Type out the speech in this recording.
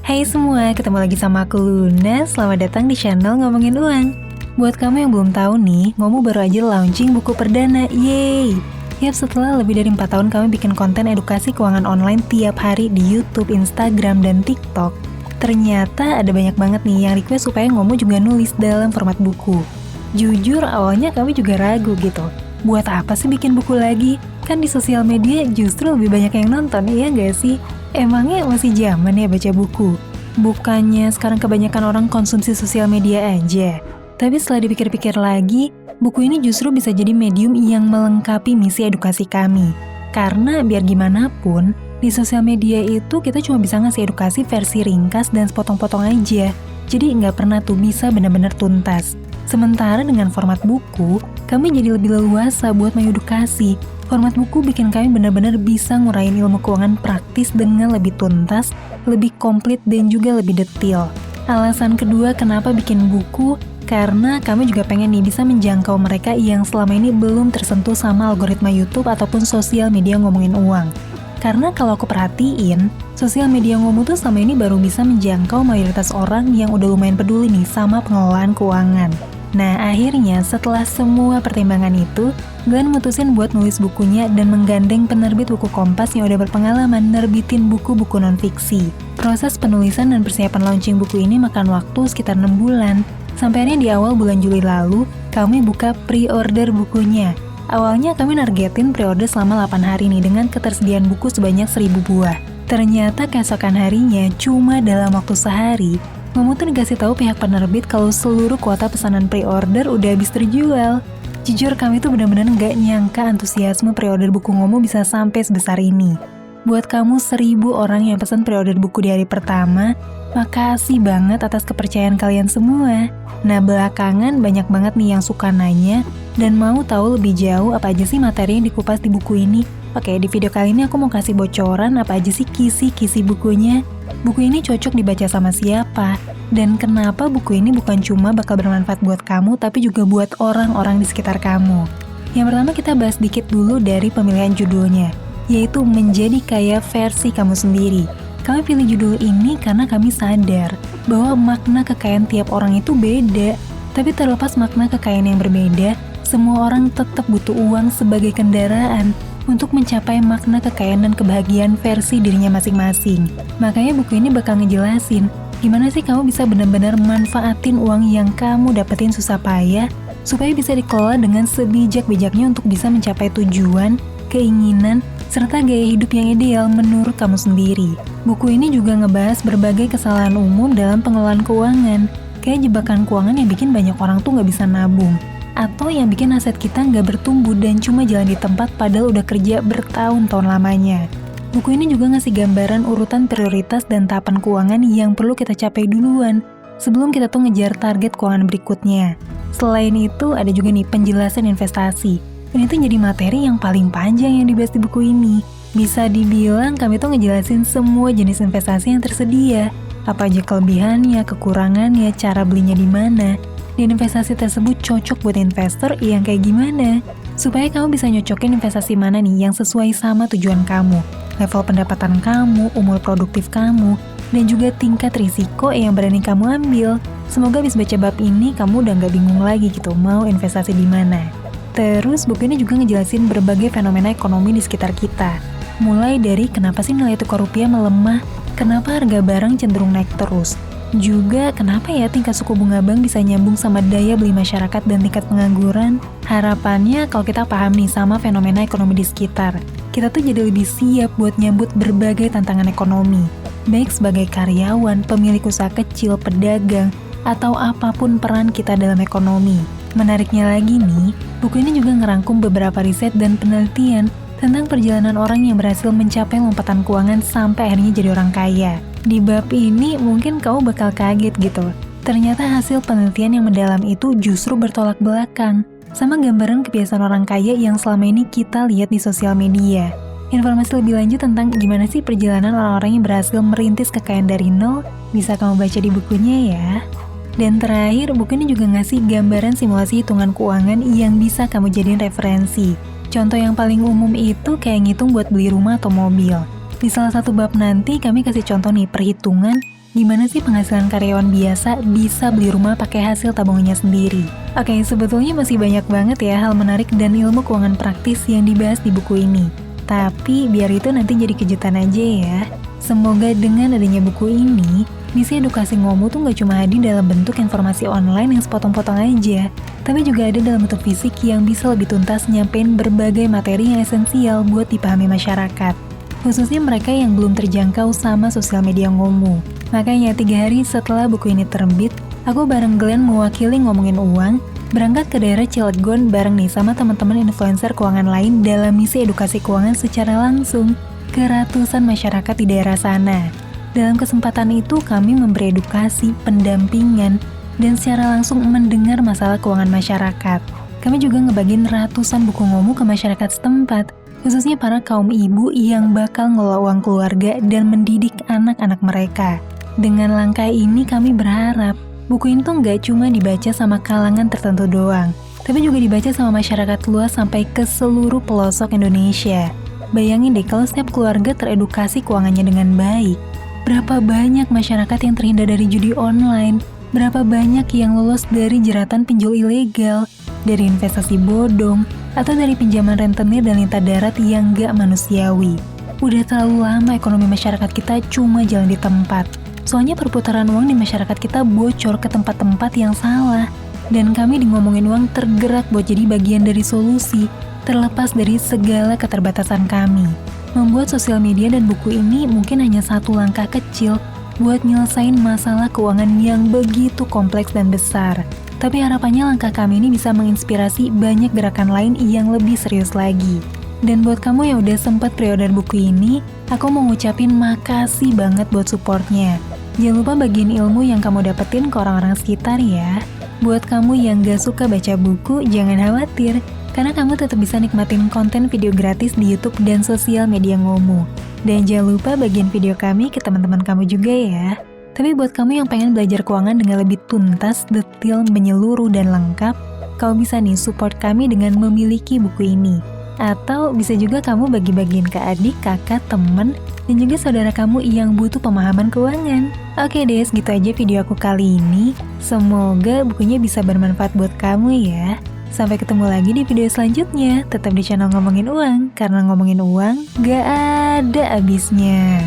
Hai semua, ketemu lagi sama aku Luna. Selamat datang di channel Ngomongin Uang. Buat kamu yang belum tahu nih, Ngomu baru aja launching buku perdana. Yeay! Yap, setelah lebih dari 4 tahun kami bikin konten edukasi keuangan online tiap hari di YouTube, Instagram, dan TikTok, ternyata ada banyak banget nih yang request supaya Ngomu juga nulis dalam format buku. Jujur, awalnya kami juga ragu gitu. Buat apa sih bikin buku lagi? Kan di sosial media justru lebih banyak yang nonton, iya nggak sih? Emangnya masih zaman ya baca buku? Bukannya sekarang kebanyakan orang konsumsi sosial media aja? Tapi setelah dipikir-pikir lagi, buku ini justru bisa jadi medium yang melengkapi misi edukasi kami. Karena biar gimana pun, di sosial media itu kita cuma bisa ngasih edukasi versi ringkas dan sepotong-potong aja. Jadi nggak pernah tuh bisa benar-benar tuntas. Sementara dengan format buku, kami jadi lebih leluasa buat mengedukasi. Format buku bikin kami benar-benar bisa nguraiin ilmu keuangan praktis dengan lebih tuntas, lebih komplit, dan juga lebih detail. Alasan kedua kenapa bikin buku, karena kami juga pengen nih bisa menjangkau mereka yang selama ini belum tersentuh sama algoritma YouTube ataupun sosial media ngomongin uang. Karena kalau aku perhatiin, sosial media Ngomu tuh selama ini baru bisa menjangkau mayoritas orang yang udah lumayan peduli nih sama pengelolaan keuangan. Nah, akhirnya setelah semua pertimbangan itu, Glenn mutusin buat nulis bukunya dan menggandeng penerbit buku Kompas yang udah berpengalaman nerbitin buku-buku non-fiksi. Proses penulisan dan persiapan launching buku ini makan waktu sekitar 6 bulan. Sampainya di awal bulan Juli lalu, kami buka pre-order bukunya. Awalnya kami nargetin pre-order selama 8 hari nih dengan ketersediaan buku sebanyak 1000 buah. Ternyata keesokan harinya, cuma dalam waktu sehari, Ngomu tuh dikasih tahu pihak penerbit kalau seluruh kuota pesanan pre-order udah habis terjual. Jujur kami tuh benar-benar nggak nyangka antusiasme pre-order buku Ngomu bisa sampai sebesar ini. Buat kamu 1000 orang yang pesan pre-order buku di hari pertama, makasih banget atas kepercayaan kalian semua. Nah, belakangan banyak banget nih yang suka nanya dan mau tahu lebih jauh apa aja sih materi yang dikupas di buku ini. Oke, di video kali ini aku mau kasih bocoran apa aja sih kisi-kisi bukunya. Buku ini cocok dibaca sama siapa? Dan kenapa buku ini bukan cuma bakal bermanfaat buat kamu, tapi juga buat orang-orang di sekitar kamu. Yang pertama kita bahas dikit dulu dari pemilihan judulnya, yaitu Menjadi Kaya Versi Kamu Sendiri. Kami pilih judul ini karena kami sadar bahwa makna kekayaan tiap orang itu beda. Tapi terlepas makna kekayaan yang berbeda, semua orang tetap butuh uang sebagai kendaraan untuk mencapai makna kekayaan dan kebahagiaan versi dirinya masing-masing. Makanya buku ini bakal ngejelasin gimana sih kamu bisa benar-benar manfaatin uang yang kamu dapetin susah payah supaya bisa dikelola dengan sebijak-bijaknya untuk bisa mencapai tujuan, keinginan, serta gaya hidup yang ideal menurut kamu sendiri. Buku ini juga ngebahas berbagai kesalahan umum dalam pengelolaan keuangan, kayak jebakan keuangan yang bikin banyak orang tuh nggak bisa nabung, atau yang bikin aset kita nggak bertumbuh dan cuma jalan di tempat padahal udah kerja bertahun-tahun lamanya. Buku ini juga ngasih gambaran urutan prioritas dan tahapan keuangan yang perlu kita capai duluan sebelum kita tuh ngejar target keuangan berikutnya. Selain itu, ada juga nih penjelasan investasi. Dan itu jadi materi yang paling panjang yang dibahas di buku ini. Bisa dibilang kami tuh ngejelasin semua jenis investasi yang tersedia. Apa aja kelebihannya, kekurangannya, cara belinya di mana. Dan investasi tersebut cocok buat investor yang kayak gimana. Supaya kamu bisa nyocokin investasi mana nih yang sesuai sama tujuan kamu, level pendapatan kamu, umur produktif kamu, dan juga tingkat risiko yang berani kamu ambil. Semoga habis baca bab ini kamu udah nggak bingung lagi gitu mau investasi di mana. Terus buku ini juga ngejelasin berbagai fenomena ekonomi di sekitar kita. Mulai dari kenapa sih nilai tukar rupiah melemah, kenapa harga barang cenderung naik terus, juga kenapa ya tingkat suku bunga bank bisa nyambung sama daya beli masyarakat dan tingkat pengangguran. Harapannya kalau kita paham nih sama fenomena ekonomi di sekitar, kita tuh jadi lebih siap buat nyambut berbagai tantangan ekonomi, baik sebagai karyawan, pemilik usaha kecil, pedagang, atau apapun peran kita dalam ekonomi. Menariknya lagi nih, buku ini juga ngerangkum beberapa riset dan penelitian tentang perjalanan orang yang berhasil mencapai lompatan keuangan sampai akhirnya jadi orang kaya. Di bab ini mungkin kamu bakal kaget gitu. Ternyata hasil penelitian yang mendalam itu justru bertolak belakang sama gambaran kebiasaan orang kaya yang selama ini kita lihat di sosial media. Informasi lebih lanjut tentang gimana sih perjalanan orang-orang yang berhasil merintis kekayaan dari nol bisa kamu baca di bukunya ya. Dan terakhir, buku ini juga ngasih gambaran simulasi hitungan keuangan yang bisa kamu jadiin referensi. Contoh yang paling umum itu kayak ngitung buat beli rumah atau mobil. Di salah satu bab nanti kami kasih contoh nih perhitungan Gimana sih penghasilan karyawan biasa bisa beli rumah pakai hasil tabungannya sendiri? Oke, sebetulnya masih banyak banget ya hal menarik dan ilmu keuangan praktis yang dibahas di buku ini. Tapi biar itu nanti jadi kejutan aja ya. Semoga dengan adanya buku ini, misi edukasi Ngomu tuh gak cuma hadir dalam bentuk informasi online yang sepotong-potong aja, tapi juga ada dalam bentuk fisik yang bisa lebih tuntas nyampein berbagai materi yang esensial buat dipahami masyarakat. Khususnya mereka yang belum terjangkau sama sosial media Ngomu. Makanya 3 hari setelah buku ini terbit, aku bareng Glenn mewakili Ngomongin Uang, berangkat ke daerah Cilegon bareng nih sama teman-teman influencer keuangan lain dalam misi edukasi keuangan secara langsung ke ratusan masyarakat di daerah sana. Dalam kesempatan itu kami memberi edukasi, pendampingan, dan secara langsung mendengar masalah keuangan masyarakat. Kami juga ngebagiin ratusan buku Ngomu ke masyarakat setempat, khususnya para kaum ibu yang bakal ngelola uang keluarga dan mendidik anak-anak mereka. Dengan langkah ini kami berharap buku ini tuh nggak cuma dibaca sama kalangan tertentu doang, tapi juga dibaca sama masyarakat luas sampai ke seluruh pelosok Indonesia. Bayangin deh kalau setiap keluarga teredukasi keuangannya dengan baik. Berapa banyak masyarakat yang terhindar dari judi online, berapa banyak yang lolos dari jeratan pinjol ilegal, dari investasi bodong, atau dari pinjaman rentenir dan lintah darat yang gak manusiawi. Udah terlalu lama ekonomi masyarakat kita cuma jalan di tempat. Soalnya perputaran uang di masyarakat kita bocor ke tempat-tempat yang salah. Dan kami di Ngomongin Uang tergerak buat jadi bagian dari solusi, terlepas dari segala keterbatasan kami. Membuat sosial media dan buku ini mungkin hanya satu langkah kecil buat nyelesain masalah keuangan yang begitu kompleks dan besar. Tapi harapannya langkah kami ini bisa menginspirasi banyak gerakan lain yang lebih serius lagi. Dan buat kamu yang udah sempat pre-order buku ini, aku mau ngucapin makasih banget buat supportnya. Jangan lupa bagiin ilmu yang kamu dapetin ke orang-orang sekitar ya. Buat kamu yang gak suka baca buku, jangan khawatir, karena kamu tetap bisa nikmatin konten video gratis di YouTube dan sosial media Ngomu. Dan jangan lupa bagiin video kami ke teman-teman kamu juga ya. Tapi buat kamu yang pengen belajar keuangan dengan lebih tuntas, detail, menyeluruh, dan lengkap, kamu bisa nih support kami dengan memiliki buku ini. Atau bisa juga kamu bagi-bagiin ke adik, kakak, temen, dan juga saudara kamu yang butuh pemahaman keuangan. Oke deh, segitu aja video aku kali ini. Semoga bukunya bisa bermanfaat buat kamu ya. Sampai ketemu lagi di video selanjutnya. Tetap di channel Ngomongin Uang, karena ngomongin uang gak ada habisnya.